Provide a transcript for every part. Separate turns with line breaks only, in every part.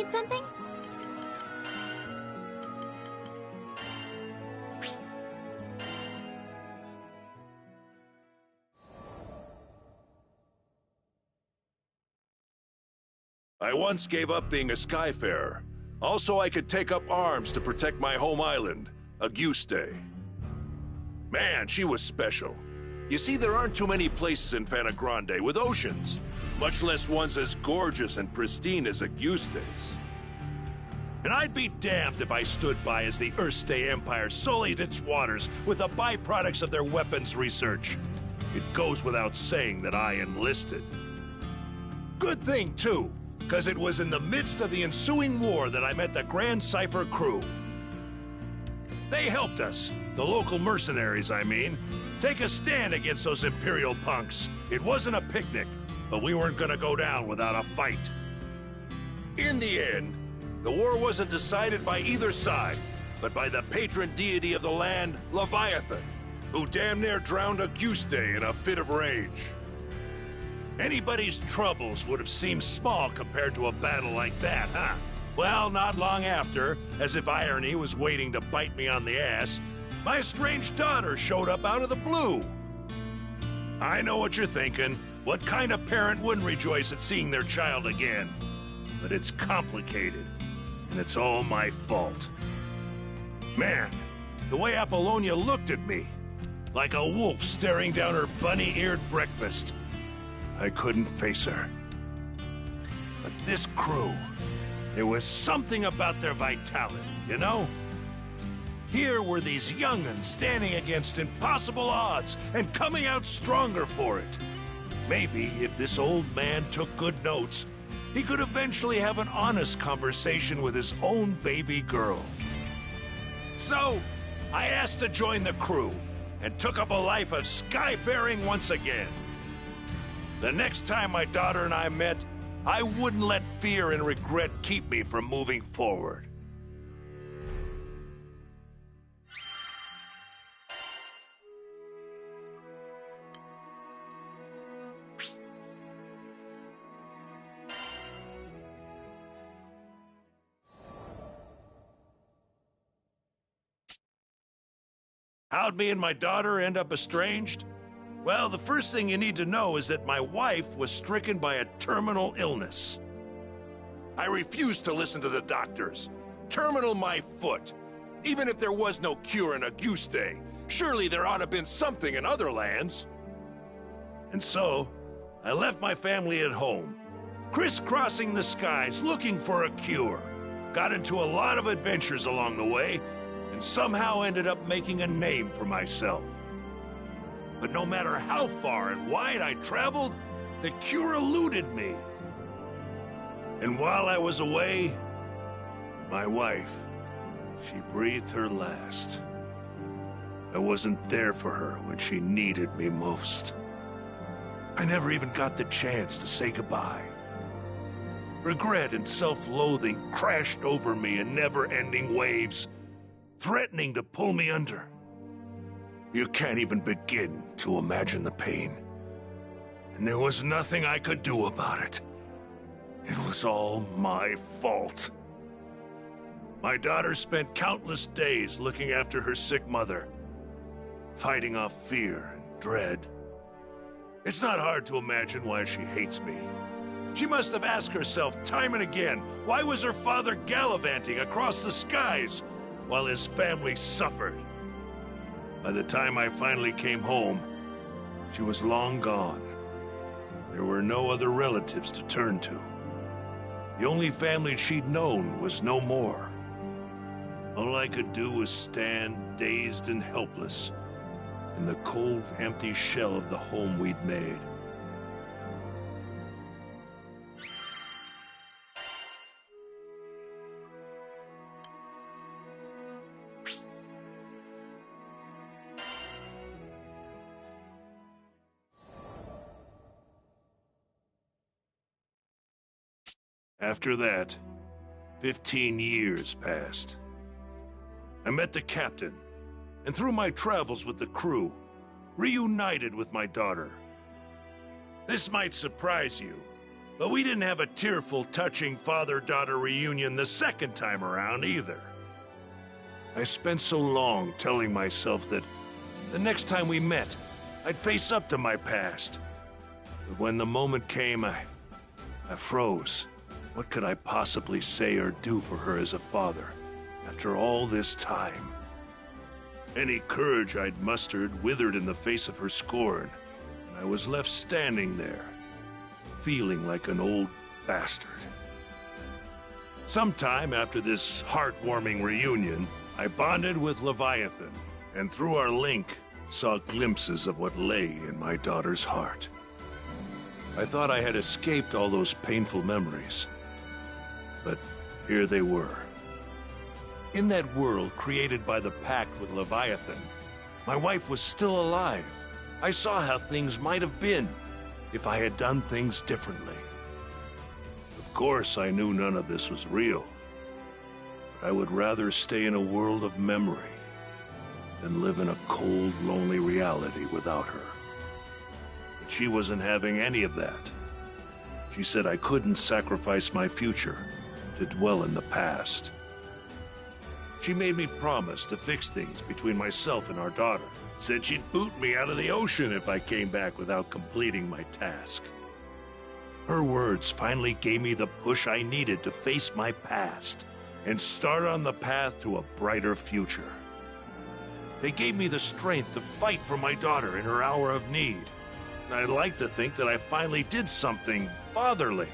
need something?
I once gave up being a skyfarer. Also, I could take up arms to protect my home island, Auguste. Man, she was special. You see, there aren't too many places in Fana Grande with oceans, much less ones as gorgeous and pristine as Auguste's. And I'd be damned if I stood by as the Erste Empire sullied its waters with the byproducts of their weapons research. It goes without saying that I enlisted. Good thing, too, because it was in the midst of the ensuing war that I met the Grand Cipher crew. They helped us, the local mercenaries, I mean, take a stand against those Imperial punks. It wasn't a picnic, but we weren't gonna go down without a fight. In the end, the war wasn't decided by either side, but by the patron deity of the land, Leviathan, who damn near drowned Auguste in a fit of rage. Anybody's troubles would have seemed small compared to a battle like that, huh? Well, not long after, as if irony was waiting to bite me on the ass, my estranged daughter showed up out of the blue. I know what you're thinking. What kind of parent wouldn't rejoice at seeing their child again? But it's complicated, and it's all my fault. Man, the way Apollonia looked at me, like a wolf staring down her bunny-eared breakfast. I couldn't face her. But this crew, there was something about their vitality, you know? Here were these young'uns standing against impossible odds and coming out stronger for it. Maybe if this old man took good notes, he could eventually have an honest conversation with his own baby girl. So, I asked to join the crew and took up a life of skyfaring once again. The next time my daughter and I met, I wouldn't let fear and regret keep me from moving forward. How'd me and my daughter end up estranged? Well, the first thing you need to know is that my wife was stricken by a terminal illness. I refused to listen to the doctors. Terminal my foot. Even if there was no cure in Auguste, surely there ought to have been something in other lands. And so, I left my family at home, crisscrossing the skies looking for a cure. Got into a lot of adventures along the way, and somehow ended up making a name for myself. But no matter how far and wide I traveled, the cure eluded me. And while I was away, my wife, she breathed her last. I wasn't there for her when she needed me most. I never even got the chance to say goodbye. Regret and self-loathing crashed over me in never-ending waves, threatening to pull me under. You can't even begin to imagine the pain. And there was nothing I could do about it. It was all my fault. My daughter spent countless days looking after her sick mother, fighting off fear and dread. It's not hard to imagine why she hates me. She must have asked herself time and again, why was her father gallivanting across the skies while his family suffered? By the time I finally came home, she was long gone. There were no other relatives to turn to. The only family she'd known was no more. All I could do was stand, dazed and helpless, in the cold, empty shell of the home we'd made. After that, 15 years passed. I met the captain, and through my travels with the crew, reunited with my daughter. This might surprise you, But we didn't have a tearful, touching father-daughter reunion the second time around either. I spent so long telling myself that the next time we met, I'd face up to my past. But when the moment came, I froze. What could I possibly say or do for her as a father, after all this time? Any courage I'd mustered withered in the face of her scorn, and I was left standing there, feeling like an old bastard. Sometime after this heartwarming reunion, I bonded with Leviathan, and through our link, saw glimpses of what lay in my daughter's heart. I thought I had escaped all those painful memories, but here they were. In that world created by the pact with Leviathan, my wife was still alive. I saw how things might have been if I had done things differently. Of course, I knew none of this was real, but I would rather stay in a world of memory than live in a cold, lonely reality without her. But she wasn't having any of that. She said I couldn't sacrifice my future to dwell in the past. She made me promise to fix things between myself and our daughter. Said she'd boot me out of the ocean if I came back without completing my task. Her words finally gave me the push I needed to face my past and start on the path to a brighter future. They gave me the strength to fight for my daughter in her hour of need. And I'd like to think that I finally did something fatherly,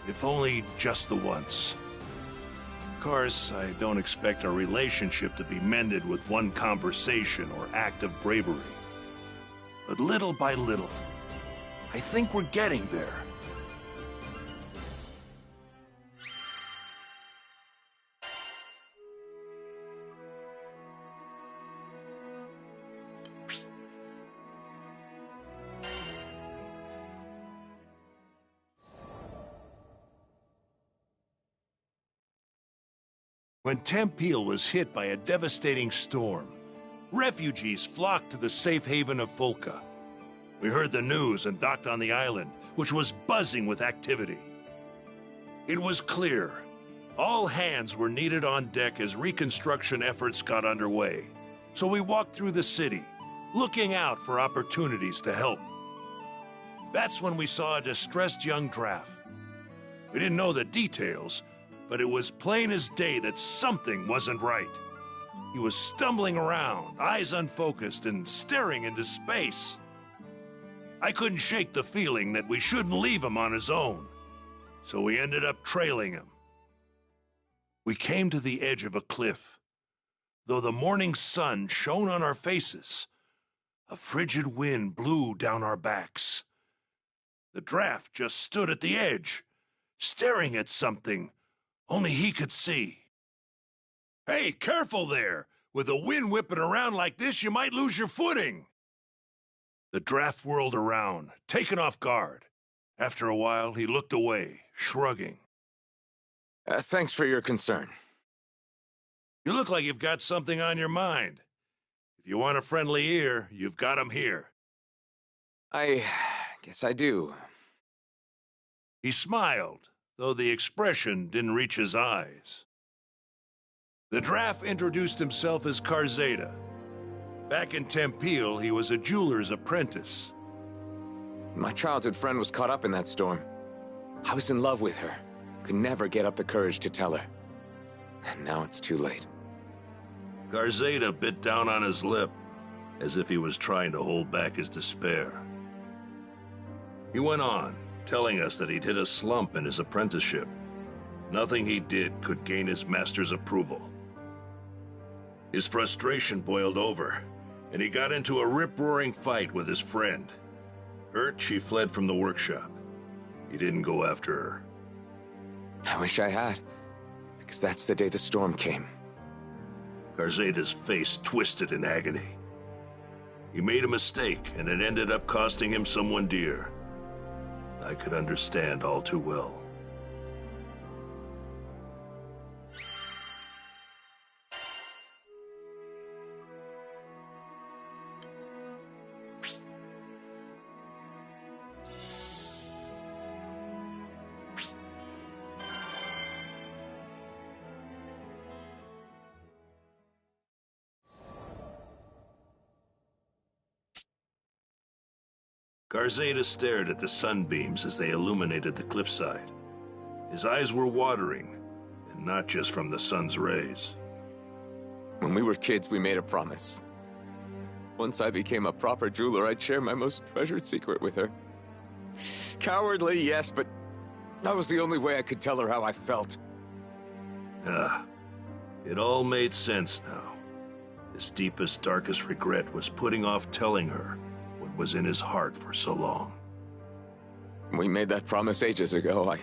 if only just the once. Of course, I don't expect our relationship to be mended with one conversation or act of bravery. But little by little, I think we're getting there. When Tempeal was hit by a devastating storm, refugees flocked to the safe haven of Folka. We heard the news and docked on the island, which was buzzing with activity. It was clear. All hands were needed on deck as reconstruction efforts got underway. So we walked through the city, looking out for opportunities to help. That's when we saw a distressed young draft. We didn't know the details, but it was plain as day that something wasn't right. He was stumbling around, eyes unfocused, and staring into space. I couldn't shake the feeling that we shouldn't leave him on his own, so we ended up trailing him. We came to the edge of a cliff. Though the morning sun shone on our faces, a frigid wind blew down our backs. The draft just stood at the edge, staring at something only he could see. Hey, careful there! With the wind whipping around like this, you might lose your footing! The draft whirled around, taken off guard. After a while, he looked away, shrugging.
Thanks for your concern.
You look like you've got something on your mind. If you want a friendly ear, you've got him here.
I guess I do.
He smiled, though the expression didn't reach his eyes. The draft introduced himself as Karzeda. Back in Tempeal, he was a jeweler's apprentice.
My childhood friend was caught up in that storm. I was in love with her. Could never get up the courage to tell her. And now it's too late.
Karzeda bit down on his lip, as if he was trying to hold back his despair. He went on, telling us that he'd hit a slump in his apprenticeship. Nothing he did could gain his master's approval. His frustration boiled over, and he got into a rip-roaring fight with his friend. Hurt, she fled from the workshop. He didn't go after her.
I wish I had, because that's the day the storm came.
Karzeda's face twisted in agony. He made a mistake, and it ended up costing him someone dear. I could understand all too well. Garzeda stared at the sunbeams as they illuminated the cliffside. His eyes were watering, and not just from the sun's rays.
When we were kids, we made a promise. Once I became a proper jeweler, I'd share my most treasured secret with her. Cowardly, yes, but that was the only way I could tell her how I felt.
It all made sense now. His deepest, darkest regret was putting off telling her what was in his heart for so long.
We made that promise ages ago.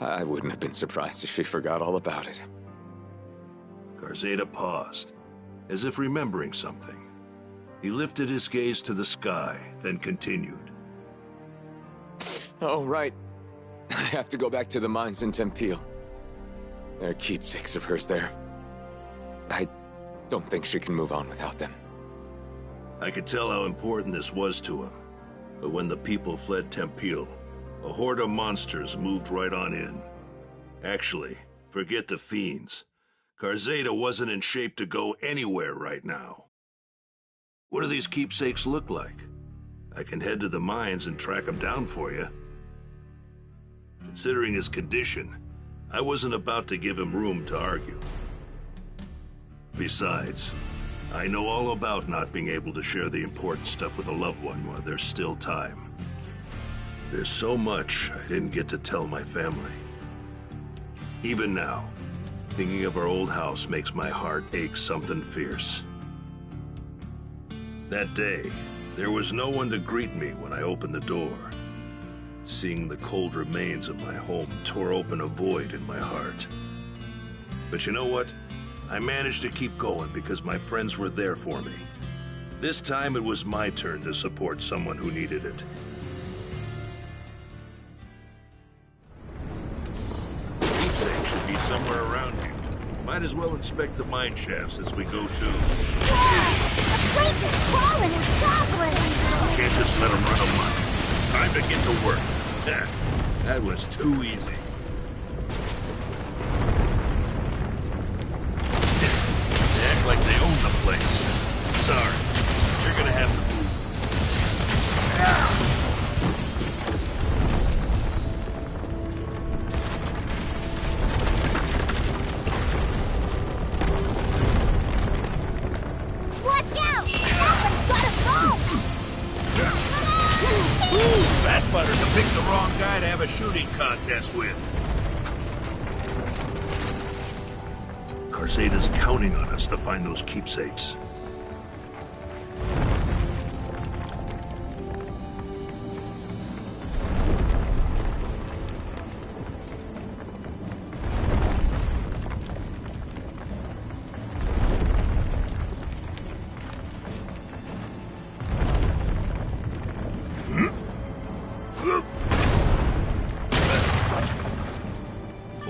I wouldn't have been surprised if she forgot all about it.
Garzeda paused, as if remembering something. He lifted his gaze to the sky, then continued.
Oh, right. I have to go back to the mines in Tempeal. There are keepsakes of hers there. I don't think she can move on without them.
I could tell how important this was to him. But when the people fled Tempeal, a horde of monsters moved right on in. Actually, forget the fiends. Garzeda wasn't in shape to go anywhere right now. What do these keepsakes look like? I can head to the mines and track them down for you. Considering his condition, I wasn't about to give him room to argue. Besides, I know all about not being able to share the important stuff with a loved one while there's still time. There's so much I didn't get to tell my family. Even now, thinking of our old house makes my heart ache something fierce. That day, there was no one to greet me when I opened the door. Seeing the cold remains of my home tore open a void in my heart. But you know what? I managed to keep going because my friends were there for me. This time it was my turn to support someone who needed it. Keepsake should be somewhere around here. Might as well inspect the mine shafts as we go too.
Yeah! The place is crawling with goblins!
Can't just let them run amok. Time to get to work. That was too easy. They act like they own the place. Sorry, you're gonna have to move.
Watch out! That one's got a phone!
Fat butter to pick the wrong guy to have a shooting contest with. Garzeda's counting on us to find those keepsakes.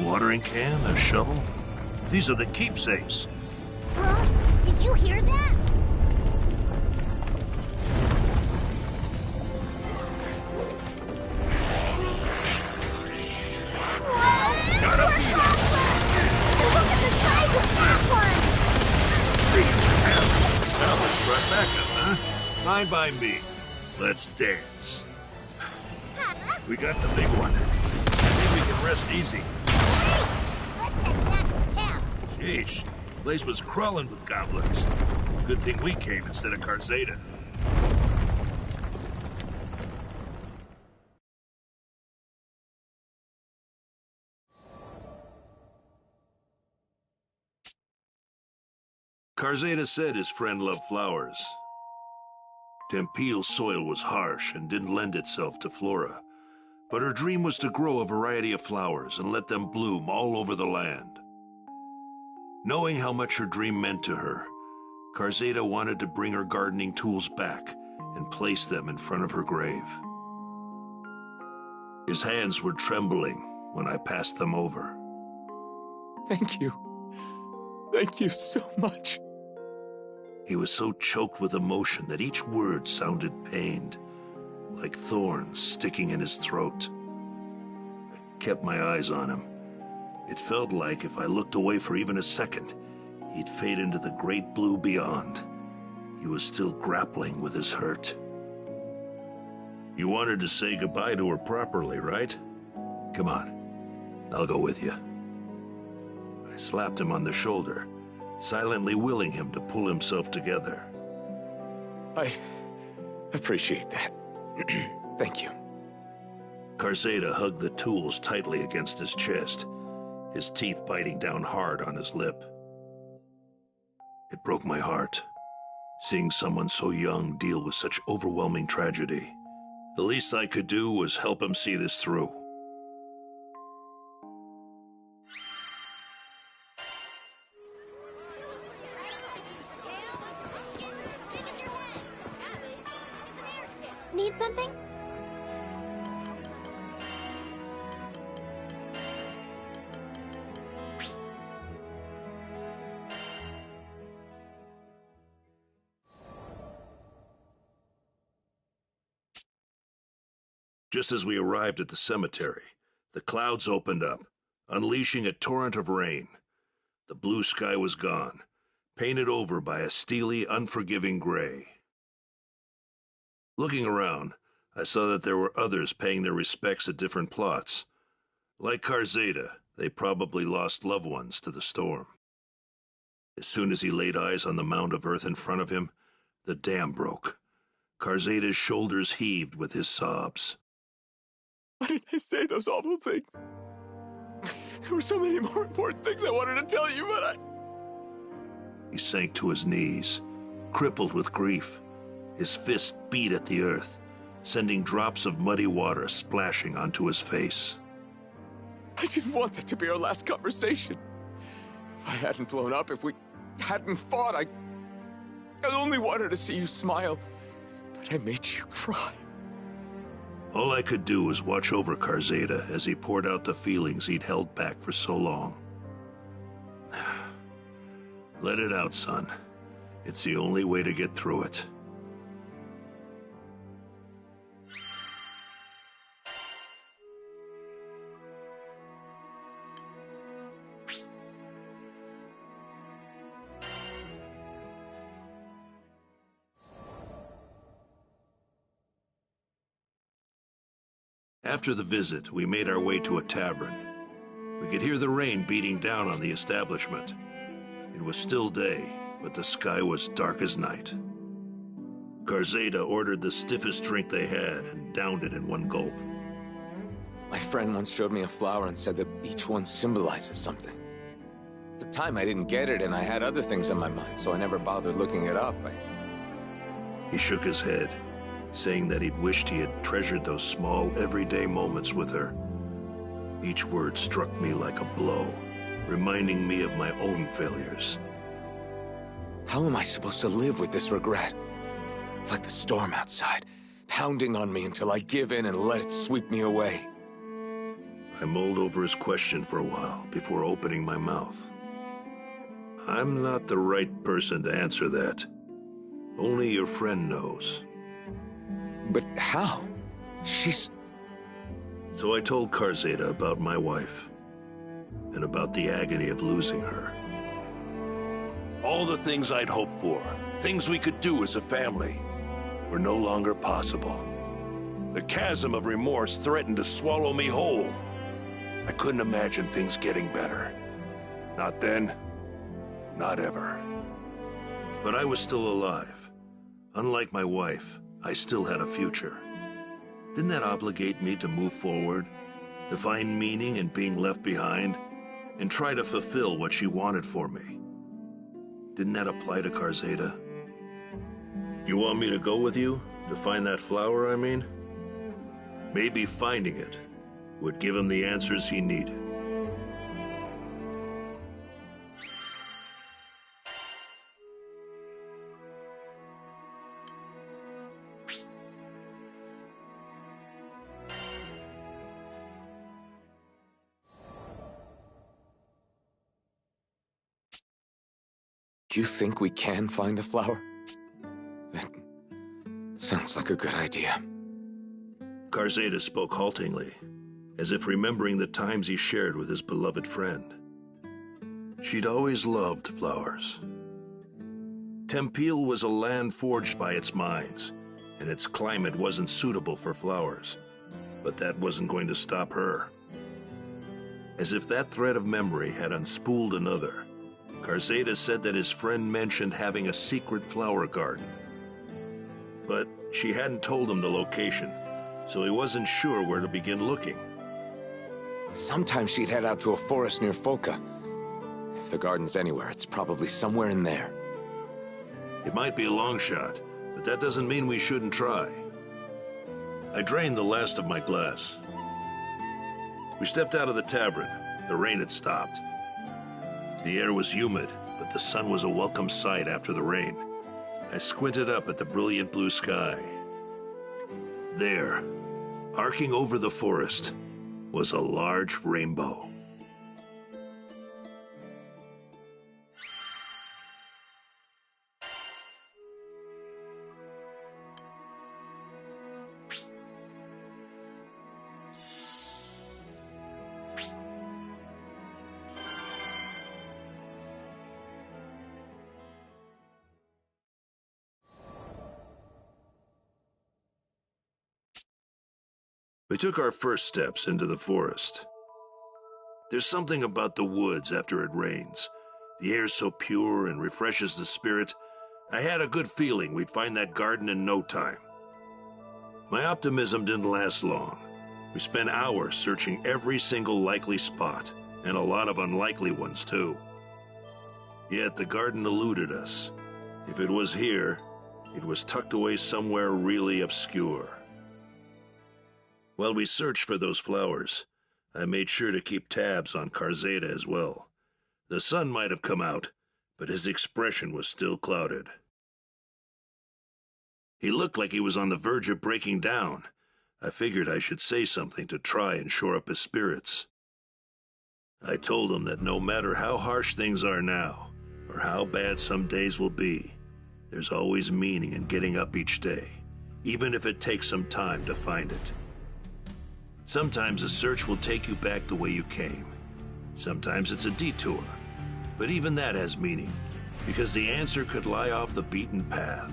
Watering can, a shovel. These are the keepsakes.
Huh? Did you hear that? Whoa!
Gotta beat it.
Look at the size of that one!
Now let's try backup, huh? Fine by me. Let's dance. We got the big one. I think we can rest easy.
Let's head back to town.
Sheesh, the place was crawling with goblins. Good thing we came instead of Garzeda. Garzeda said his friend loved flowers. Tempeal's soil was harsh and didn't lend itself to flora, but her dream was to grow a variety of flowers and let them bloom all over the land. Knowing how much her dream meant to her, Garzeda wanted to bring her gardening tools back and place them in front of her grave. His hands were trembling when I passed them over.
Thank you. Thank you so much.
He was so choked with emotion that each word sounded pained, like thorns sticking in his throat. I kept my eyes on him. It felt like if I looked away for even a second, he'd fade into the great blue beyond. He was still grappling with his hurt. You wanted to say goodbye to her properly, right? Come on, I'll go with you. I slapped him on the shoulder, silently willing him to pull himself together.
I appreciate that. Thank you.
Karzeda hugged the tools tightly against his chest, his teeth biting down hard on his lip. It broke my heart, seeing someone so young deal with such overwhelming tragedy. The least I could do was help him see this through.
Need something?
Just as we arrived at the cemetery, the clouds opened up, unleashing a torrent of rain. The blue sky was gone, painted over by a steely, unforgiving gray. Looking around, I saw that there were others paying their respects at different plots. Like Karzeda, they probably lost loved ones to the storm. As soon as he laid eyes on the mound of earth in front of him, the dam broke. Karzeda's shoulders heaved with his sobs.
Why did I say those awful things? There were so many more important things I wanted to tell you, but
He sank to his knees, crippled with grief. His fist beat at the earth, sending drops of muddy water splashing onto his face.
I didn't want that to be our last conversation. If I hadn't blown up, if we hadn't fought, I only wanted to see you smile, but I made you cry.
All I could do was watch over Karzeda as he poured out the feelings he'd held back for so long. Let it out, son. It's the only way to get through it. After the visit, we made our way to a tavern. We could hear the rain beating down on the establishment. It was still day, but the sky was dark as night. Karzeda ordered the stiffest drink they had and downed it in one gulp.
My friend once showed me a flower and said that each one symbolizes something. At the time, I didn't get it, and I had other things on my mind, so I never bothered looking it up.
He shook his head, saying that he'd wished he had treasured those small, everyday moments with her. Each word struck me like a blow, reminding me of my own failures.
How am I supposed to live with this regret? It's like the storm outside, pounding on me until I give in and let it sweep me away.
I mulled over his question for a while before opening my mouth. I'm not the right person to answer that. Only your friend knows.
But how? She's...
So I told Karzeda about my wife, and about the agony of losing her. All the things I'd hoped for, things we could do as a family, were no longer possible. The chasm of remorse threatened to swallow me whole. I couldn't imagine things getting better. Not then, not ever. But I was still alive. Unlike my wife, I still had a future. Didn't that obligate me to move forward, to find meaning in being left behind, and try to fulfill what she wanted for me? Didn't that apply to Karzeda? You want me to go with you, to find that flower, I mean? Maybe finding it would give him the answers he needed.
Do you think we can find the flower? That sounds like a good idea.
Karzeda spoke haltingly, as if remembering the times he shared with his beloved friend. She'd always loved flowers. Tempeal was a land forged by its mines, and its climate wasn't suitable for flowers. But that wasn't going to stop her. As if that thread of memory had unspooled another, Karzeda said that his friend mentioned having a secret flower garden. But she hadn't told him the location, so he wasn't sure where to begin looking.
Sometimes she'd head out to a forest near Folka. If the garden's anywhere, it's probably somewhere in there.
It might be a long shot, but that doesn't mean we shouldn't try. I drained the last of my glass. We stepped out of the tavern. The rain had stopped. The air was humid, but the sun was a welcome sight after the rain. I squinted up at the brilliant blue sky. There, arcing over the forest, was a large rainbow. We took our first steps into the forest. There's something about the woods after it rains. The air's so pure and refreshes the spirit. I had a good feeling we'd find that garden in no time. My optimism didn't last long. We spent hours searching every single likely spot, and a lot of unlikely ones too. Yet the garden eluded us. If it was here, it was tucked away somewhere really obscure. While we searched for those flowers, I made sure to keep tabs on Karzeda as well. The sun might have come out, but his expression was still clouded. He looked like he was on the verge of breaking down. I figured I should say something to try and shore up his spirits. I told him that no matter how harsh things are now, or how bad some days will be, there's always meaning in getting up each day, even if it takes some time to find it. Sometimes a search will take you back the way you came. Sometimes it's a detour. But even that has meaning, because the answer could lie off the beaten path.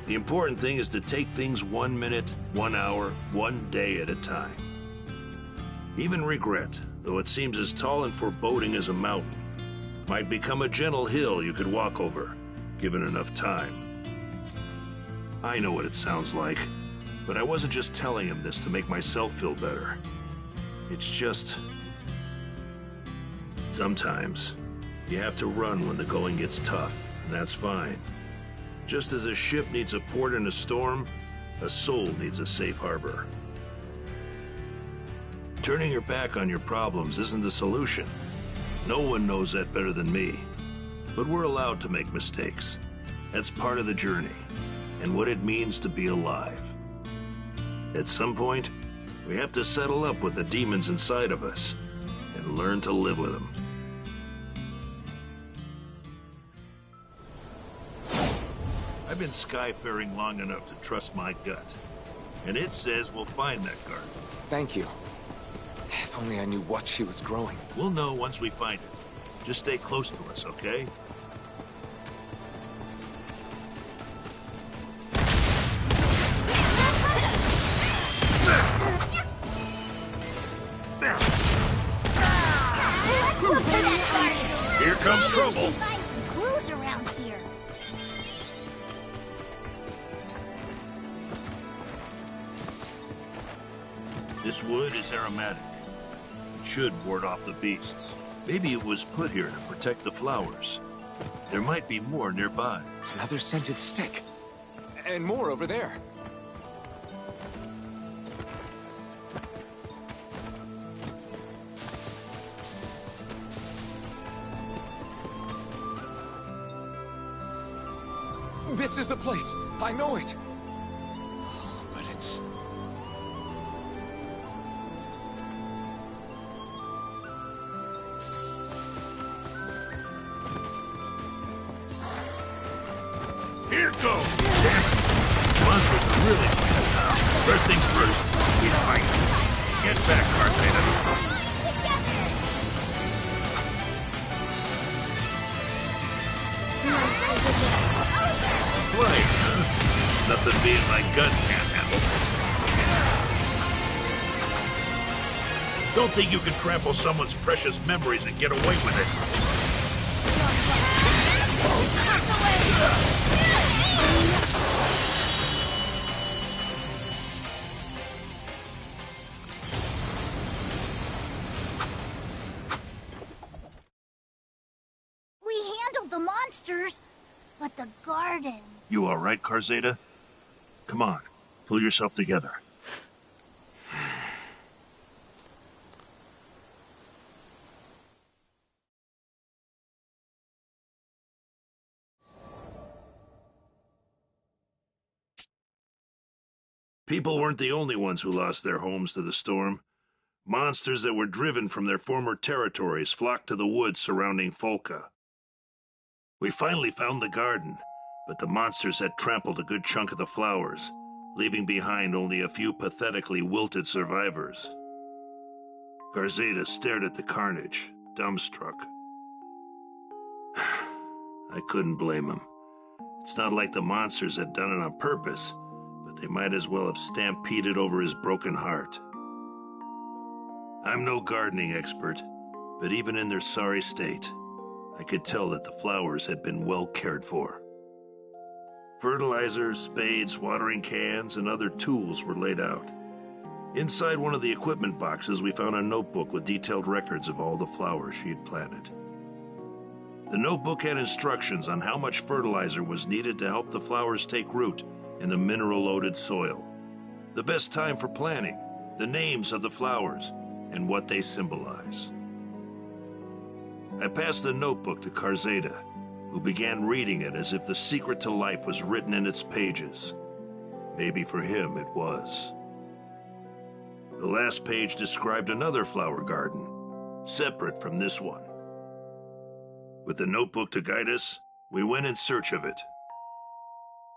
The important thing is to take things 1 minute, 1 hour, 1 day at a time. Even regret, though it seems as tall and foreboding as a mountain, might become a gentle hill you could walk over, given enough time. I know what it sounds like. But I wasn't just telling him this to make myself feel better. It's just... sometimes, you have to run when the going gets tough, and that's fine. Just as a ship needs a port in a storm, a soul needs a safe harbor. Turning your back on your problems isn't the solution. No one knows that better than me. But we're allowed to make mistakes. That's part of the journey, and what it means to be alive. At some point, we have to settle up with the demons inside of us and learn to live with them. I've been skyfaring long enough to trust my gut, and it says we'll find that garden.
Thank you. If only I knew what she was growing.
We'll know once we find it. Just stay close to us, okay? Here comes trouble.
Find some clues around here.
This wood is aromatic. It should ward off the beasts. Maybe it was put here to protect the flowers. There might be more nearby.
Another scented stick. And more over there. This is the place. I know it. But it's...
Here it goes! Damn it! Monsters are really bad. First things first, we fight. Get back, Karzeda. Flame, huh? Nothing Nothing being my gun can't handle. Don't think you can trample someone's precious memories and get away with it.
We handled the monsters, but the garden...
You all right, Karzada? Come on, pull yourself together. People weren't the only ones who lost their homes to the storm. Monsters that were driven from their former territories flocked to the woods surrounding Folka. We finally found the garden, but the monsters had trampled a good chunk of the flowers, leaving behind only a few pathetically wilted survivors. Karzada stared at the carnage, dumbstruck. I couldn't blame him. It's not like the monsters had done it on purpose, but they might as well have stampeded over his broken heart. I'm no gardening expert, but even in their sorry state, I could tell that the flowers had been well cared for. Fertilizer, spades, watering cans, and other tools were laid out. Inside one of the equipment boxes, we found a notebook with detailed records of all the flowers she had planted. The notebook had instructions on how much fertilizer was needed to help the flowers take root in the mineral-loaded soil, the best time for planting, the names of the flowers, and what they symbolize. I passed the notebook to Karzada, who began reading it as if the secret to life was written in its pages. Maybe for him it was. The last page described another flower garden, separate from this one. With the notebook to guide us, we went in search of it.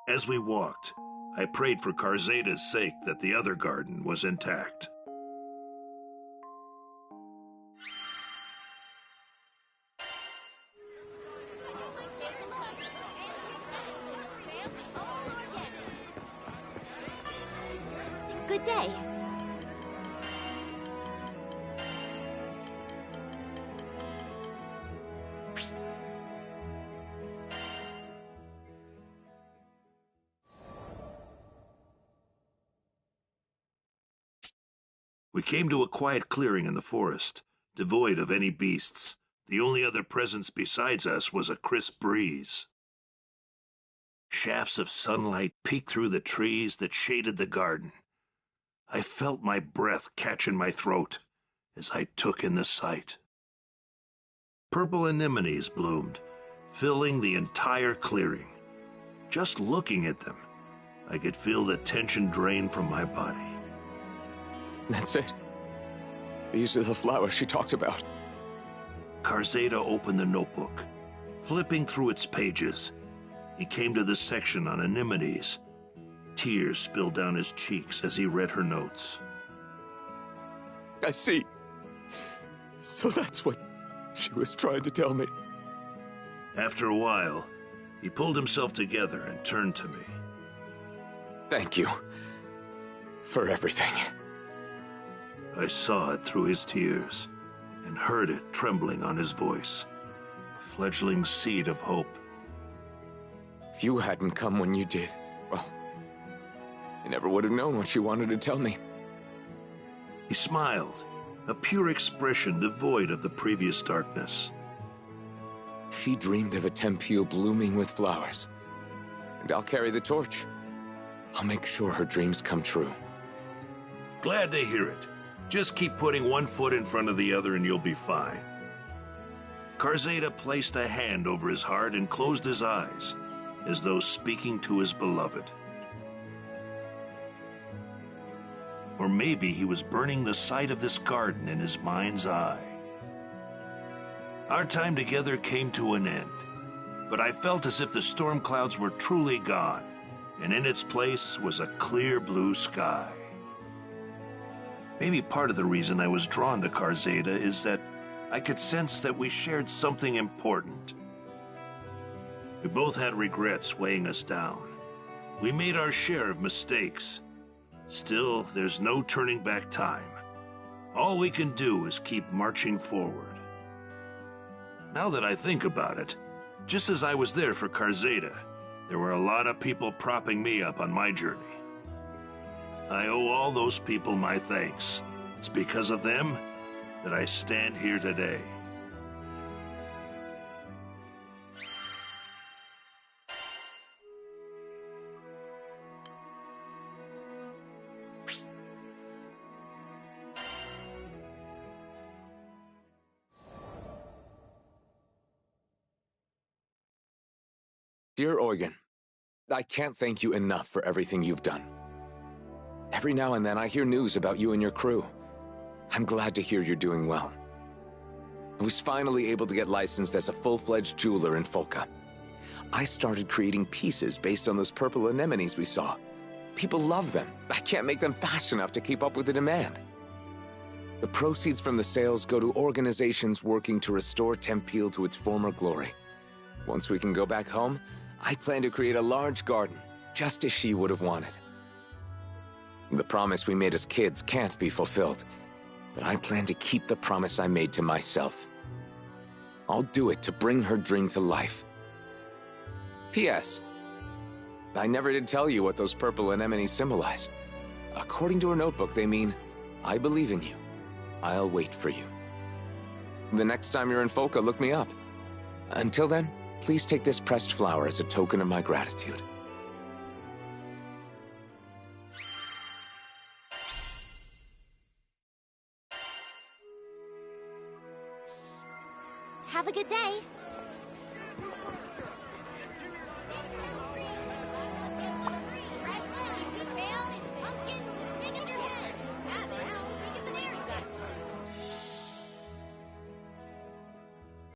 As we walked, I prayed for Karzada's sake that the other garden was intact.
Good day.
We came to a quiet clearing in the forest, devoid of any beasts. The only other presence besides us was a crisp breeze. Shafts of sunlight peeked through the trees that shaded the garden. I felt my breath catch in my throat as I took in the sight. Purple anemones bloomed, filling the entire clearing. Just looking at them, I could feel the tension drain from my body.
That's it. These are the flowers she talked about.
Karzada opened the notebook. Flipping through its pages, he came to the section on anemones. Tears spilled down his cheeks as he read her notes.
I see. So that's what she was trying to tell me.
After a while, he pulled himself together and turned to me.
Thank you for everything.
I saw it through his tears and heard it trembling on his voice, a fledgling seed of hope.
If you hadn't come when you did, well, I never would have known what she wanted to tell me.
He smiled, a pure expression devoid of the previous darkness.
She dreamed of a tempule blooming with flowers, and I'll carry the torch. I'll make sure her dreams come true.
Glad to hear it. Just keep putting one foot in front of the other and you'll be fine. Karzada placed a hand over his heart and closed his eyes, as though speaking to his beloved. Or maybe he was burning the sight of this garden in his mind's eye. Our time together came to an end, but I felt as if the storm clouds were truly gone, and in its place was a clear blue sky. Maybe part of the reason I was drawn to Karzada is that I could sense that we shared something important. We both had regrets weighing us down, We made our share of mistakes. Still, there's no turning back time. All we can do is keep marching forward. Now that I think about it, just as I was there for Karzeda, there were a lot of people propping me up on my journey. I owe all those people my thanks. It's because of them that I stand here today.
Dear Eugen, I can't thank you enough for everything you've done. Every now and then I hear news about you and your crew. I'm glad to hear you're doing well. I was finally able to get licensed as a full-fledged jeweler in Folka. I started creating pieces based on those purple anemones we saw. People love them. I can't make them fast enough to keep up with the demand. The proceeds from the sales go to organizations working to restore Tempil to its former glory. Once we can go back home, I plan to create a large garden, just as she would have wanted. The promise we made as kids can't be fulfilled, but I plan to keep the promise I made to myself. I'll do it to bring her dream to life. P.S. I never did tell you what those purple anemones symbolize. According to her notebook, they mean, I believe in you. I'll wait for you. The next time you're in Folka, look me up. Until then, please take this pressed flower as a token of my gratitude.
Have a good day.